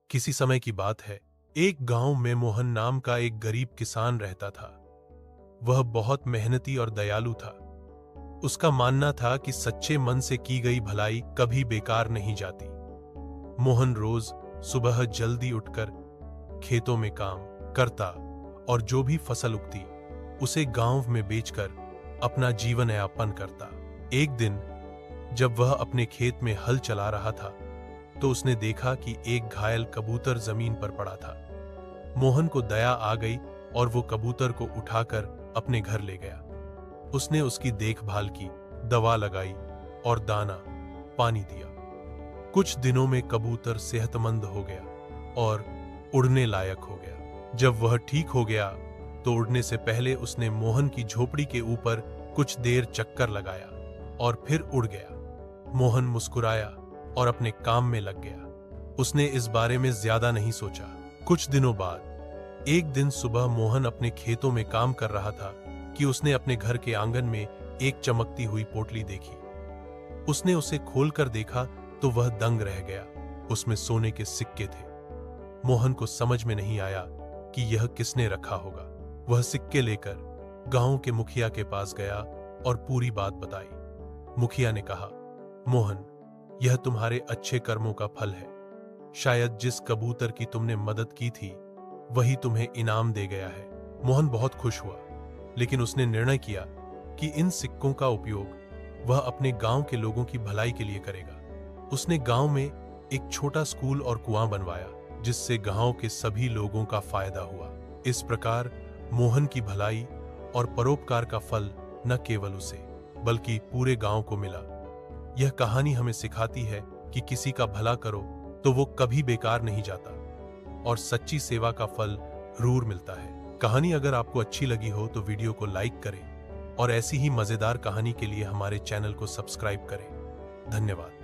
किसी समय की बात है, एक गांव में मोहन नाम का एक गरीब किसान रहता था। वह बहुत मेहनती और दयालु था। उसका मानना था कि सच्चे मन से की गई भलाई कभी बेकार नहीं जाती। मोहन रोज सुबह जल्दी उठकर खेतों में काम करता और जो भी फसल उगती उसे गांव में बेचकर अपना जीवन यापन करता। एक दिन जब वह अपने खेत में हल चला रहा था तो उसने देखा कि एक घायल कबूतर जमीन पर पड़ा था। मोहन को दया आ गई और वो कबूतर को उठाकर अपने घर ले गया। उसने उसकी देखभाल की, दवा लगाई और दाना पानी दिया। कुछ दिनों में कबूतर सेहतमंद हो गया और उड़ने लायक हो गया। जब वह ठीक हो गया तो उड़ने से पहले उसने मोहन की झोपड़ी के ऊपर कुछ देर चक्कर लगाया और फिर उड़ गया। मोहन मुस्कुराया और अपने काम में लग गया। उसने इस बारे में ज्यादा नहीं सोचा। कुछ दिनों बाद एक दिन सुबह मोहन अपने खेतों में काम कर रहा था कि उसने अपने घर के आंगन में एक चमकती हुई पोटली देखी। उसने उसे खोलकर देखा तो वह दंग रह गया। उसमें सोने के सिक्के थे। मोहन को समझ में नहीं आया कि यह किसने रखा होगा। वह सिक्के लेकर गांव के मुखिया के पास गया और पूरी बात बताई। मुखिया ने कहा, मोहन, यह तुम्हारे अच्छे कर्मों का फल है। शायद जिस कबूतर की तुमने मदद की थी वही तुम्हें इनाम दे गया है। मोहन बहुत खुश हुआ, लेकिन उसने निर्णय किया कि इन सिक्कों का उपयोग वह अपने गांव के लोगों की भलाई के लिए करेगा। उसने गांव में एक छोटा स्कूल और कुआं बनवाया, जिससे गांव के सभी लोगों का फायदा हुआ। इस प्रकार मोहन की भलाई और परोपकार का फल न केवल उसे बल्कि पूरे गांव को मिला। यह कहानी हमें सिखाती है कि किसी का भला करो तो वो कभी बेकार नहीं जाता और सच्ची सेवा का फल जरूर मिलता है। कहानी अगर आपको अच्छी लगी हो तो वीडियो को लाइक करें और ऐसी ही मजेदार कहानी के लिए हमारे चैनल को सब्सक्राइब करें। धन्यवाद।